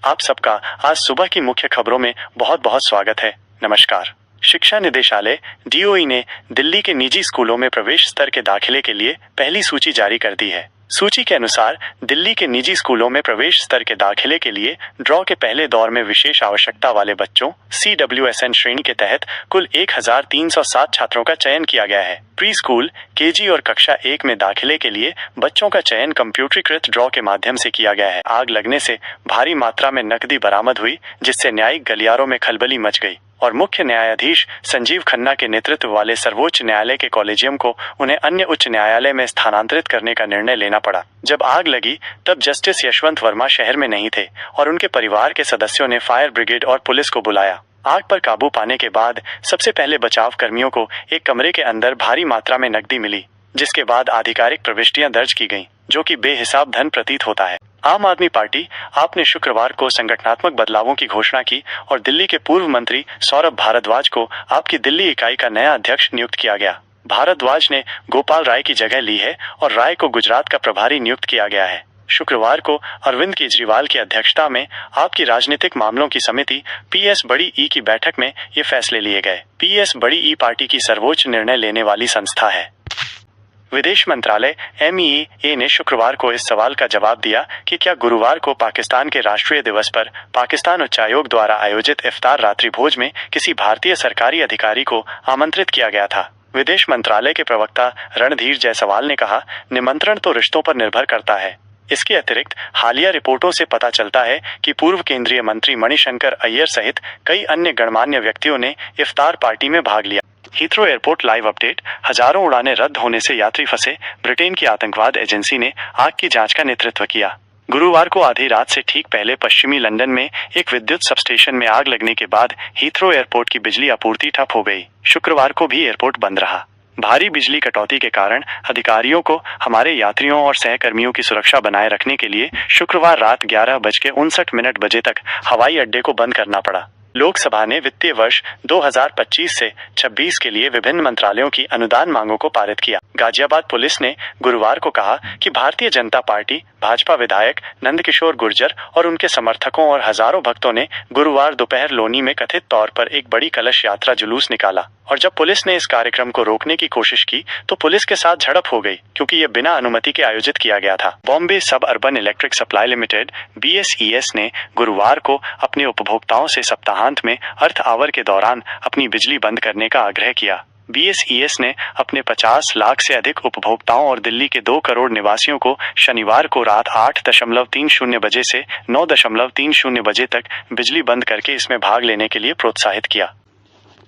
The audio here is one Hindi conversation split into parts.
आप सबका आज सुबह की मुख्य खबरों में बहुत बहुत स्वागत है। नमस्कार। शिक्षा निदेशालय DOE ने दिल्ली के निजी स्कूलों में प्रवेश स्तर के दाखिले के लिए पहली सूची जारी कर दी है। सूची के अनुसार दिल्ली के निजी स्कूलों में प्रवेश स्तर के दाखिले के लिए ड्रॉ के पहले दौर में विशेष आवश्यकता वाले बच्चों CWSN श्रेणी के तहत कुल 1307 छात्रों का चयन किया गया है। प्री स्कूल, KG और कक्षा 1 में दाखिले के लिए बच्चों का चयन कंप्यूटरीकृत ड्रॉ के माध्यम से किया गया है। आग लगने से भारी मात्रा में नकदी बरामद हुई, जिससे न्यायिक गलियारों में खलबली मच गई और मुख्य न्यायाधीश संजीव खन्ना के नेतृत्व वाले सर्वोच्च न्यायालय के कॉलेजियम को उन्हें अन्य उच्च न्यायालय में स्थानांतरित करने का निर्णय लेना पड़ा। जब आग लगी तब जस्टिस यशवंत वर्मा शहर में नहीं थे और उनके परिवार के सदस्यों ने फायर ब्रिगेड और पुलिस को बुलाया। आग पर काबू पाने के बाद सबसे पहले बचाव कर्मियों को एक कमरे के अंदर भारी मात्रा में नकदी मिली, जिसके बाद आधिकारिक प्रविष्टियां दर्ज की गईं, जो कि बेहिसाब धन प्रतीत होता है। आम आदमी पार्टी आप ने शुक्रवार को संगठनात्मक बदलावों की घोषणा की और दिल्ली के पूर्व मंत्री सौरभ भारद्वाज को आपकी दिल्ली इकाई का नया अध्यक्ष नियुक्त किया गया। भारद्वाज ने गोपाल राय की जगह ली है और राय को गुजरात का प्रभारी नियुक्त किया गया है। शुक्रवार को अरविंद केजरीवाल की अध्यक्षता में आपकी राजनीतिक मामलों की समिति PS बड़ी ई की बैठक में ये फैसले लिए गए। PS बड़ी ई पार्टी की सर्वोच्च निर्णय लेने वाली संस्था है। विदेश मंत्रालय MEA ने शुक्रवार को इस सवाल का जवाब दिया कि क्या गुरुवार को पाकिस्तान के राष्ट्रीय दिवस पर पाकिस्तान उच्चायोग द्वारा आयोजित इफ्तार रात्रि भोज में किसी भारतीय सरकारी अधिकारी को आमंत्रित किया गया था। विदेश मंत्रालय के प्रवक्ता रणधीर जायसवाल ने कहा, निमंत्रण तो रिश्तों पर निर्भर करता है। इसके अतिरिक्त हालिया रिपोर्टों से पता चलता है कि पूर्व केंद्रीय मंत्री मणिशंकर अय्यर सहित कई अन्य गणमान्य व्यक्तियों ने इफ्तार पार्टी में भाग लिया। Heathrow airport live update. हजारों उड़ानें रद्द होने से यात्री फंसे। ब्रिटेन की आतंकवाद एजेंसी ने आग की जांच का नेतृत्व किया। गुरुवार को आधी रात से ठीक पहले पश्चिमी लंदन में एक विद्युत सबस्टेशन में आग लगने के बाद हीथ्रो एयरपोर्ट की बिजली आपूर्ति ठप हो गई। शुक्रवार को भी एयरपोर्ट बंद रहा। भारी बिजली कटौती के कारण अधिकारियों को हमारे यात्रियों और सहकर्मियों की सुरक्षा बनाए रखने के लिए शुक्रवार रात 11:59 बजे तक हवाई अड्डे को बंद करना पड़ा। लोकसभा ने वित्तीय वर्ष 2025 से 26 के लिए विभिन्न मंत्रालयों की अनुदान मांगों को पारित किया। गाजियाबाद पुलिस ने गुरुवार को कहा कि भारतीय जनता पार्टी, भाजपा विधायक नंदकिशोर गुर्जर और उनके समर्थकों और हजारों भक्तों ने गुरुवार दोपहर लोनी में कथित तौर पर एक बड़ी कलश यात्रा जुलूस निकाला और जब पुलिस ने इस कार्यक्रम को रोकने की कोशिश की तो पुलिस के साथ झड़प हो गई, क्योंकि यह बिना अनुमति के आयोजित किया गया था। बॉम्बे सब urban electric supply limited BSES ने गुरुवार को अपने उपभोक्ताओं से सप्ताहांत में अर्थ आवर के दौरान अपनी बिजली बंद करने का आग्रह किया। BSES ने अपने 50 लाख से अधिक उपभोक्ताओं और दिल्ली के 2 करोड़ निवासियों को शनिवार को रात 8:30 बजे से 9:30 बजे तक बिजली बंद करके इसमें भाग लेने के लिए प्रोत्साहित किया।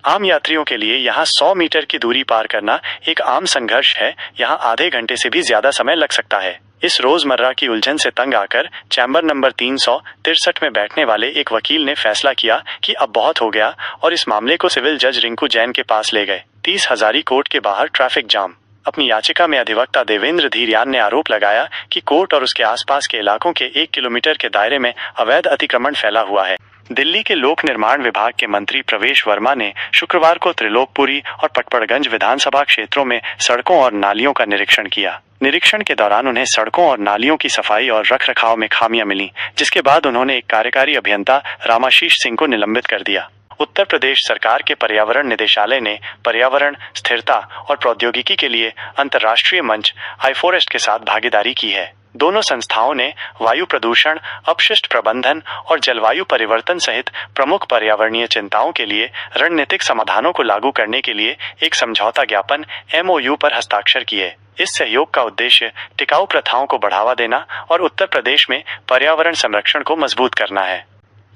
आम यात्रियों के लिए यहाँ 100 मीटर की दूरी पार करना एक आम संघर्ष है। यहाँ आधे घंटे से भी ज्यादा समय लग सकता है। इस रोजमर्रा की उलझन से तंग आकर चैम्बर नंबर 363 में बैठने वाले एक वकील ने फैसला किया कि अब बहुत हो गया और इस मामले को सिविल जज रिंकू जैन के पास ले गए। 30 हजारी कोर्ट के बाहर ट्रैफिक जाम। अपनी याचिका में अधिवक्ता देवेंद्र धीरियान ने आरोप लगाया कि कोर्ट और उसके आसपास के इलाकों के 1 किलोमीटर के दायरे में अवैध अतिक्रमण फैला हुआ है। दिल्ली के लोक निर्माण विभाग के मंत्री प्रवेश वर्मा ने शुक्रवार को त्रिलोकपुरी और पटपड़गंज विधानसभा क्षेत्रों में सड़कों और नालियों का निरीक्षण किया। निरीक्षण के दौरान उन्हें सड़कों और नालियों की सफाई और रखरखाव में खामियां मिली, जिसके बाद उन्होंने एक कार्यकारी अभियंता रामाशीष सिंह को निलंबित कर दिया। उत्तर प्रदेश सरकार के पर्यावरण निदेशालय ने पर्यावरण, स्थिरता और प्रौद्योगिकी के लिए अंतर्राष्ट्रीय मंच iForest के साथ भागीदारी की है। दोनों संस्थाओं ने वायु प्रदूषण, अपशिष्ट प्रबंधन और जलवायु परिवर्तन सहित प्रमुख पर्यावरणीय चिंताओं के लिए रणनीतिक समाधानों को लागू करने के लिए एक समझौता ज्ञापन MOU पर हस्ताक्षर किए। इस सहयोग का उद्देश्य टिकाऊ प्रथाओं को बढ़ावा देना और उत्तर प्रदेश में पर्यावरण संरक्षण को मजबूत करना है।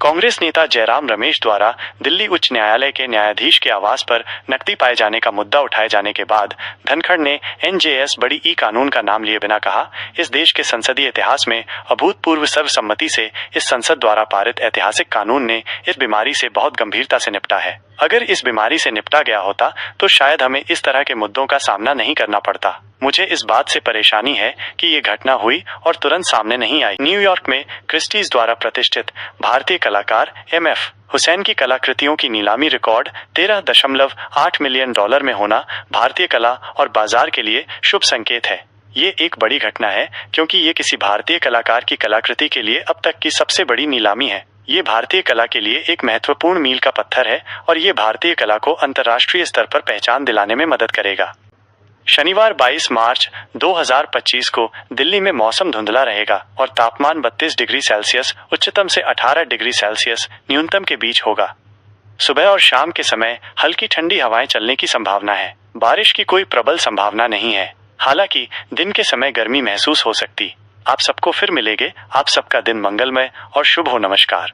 कांग्रेस नेता जयराम रमेश द्वारा दिल्ली उच्च न्यायालय के न्यायाधीश के आवास पर नकदी पाए जाने का मुद्दा उठाए जाने के बाद धनखड़ ने NJS बड़ी ई कानून का नाम लिए बिना कहा, इस देश के संसदीय इतिहास में अभूतपूर्व सर्वसम्मति से इस संसद द्वारा पारित ऐतिहासिक कानून ने इस बीमारी से बहुत गंभीरता से निपटा है। अगर इस बीमारी से निपटा गया होता तो शायद हमें इस तरह के मुद्दों का सामना नहीं करना पड़ता। मुझे इस बात से परेशानी है कि ये घटना हुई और तुरंत सामने नहीं आई। न्यूयॉर्क में क्रिस्टीज द्वारा प्रतिष्ठित भारतीय कलाकार MF हुसैन की कलाकृतियों की नीलामी रिकॉर्ड $13.8 मिलियन में होना भारतीय कला और बाजार के लिए शुभ संकेत है। ये एक बड़ी घटना है क्योंकि ये किसी भारतीय कलाकार की कलाकृति के लिए अब तक की सबसे बड़ी नीलामी है। ये भारतीय कला के लिए एक महत्वपूर्ण मील का पत्थर है और ये भारतीय कला को अंतर्राष्ट्रीय स्तर पर पहचान दिलाने में मदद करेगा। शनिवार 22 मार्च 2025 को दिल्ली में मौसम धुंधला रहेगा और तापमान 32 डिग्री सेल्सियस उच्चतम से 18 डिग्री सेल्सियस न्यूनतम के बीच होगा। सुबह और शाम के समय हल्की ठंडी हवाएं चलने की संभावना है। बारिश की कोई प्रबल संभावना नहीं है। हालांकि दिन के समय गर्मी महसूस हो सकती। आप सबको फिर मिलेंगे। आप सबका दिन मंगलमय और शुभ हो। नमस्कार।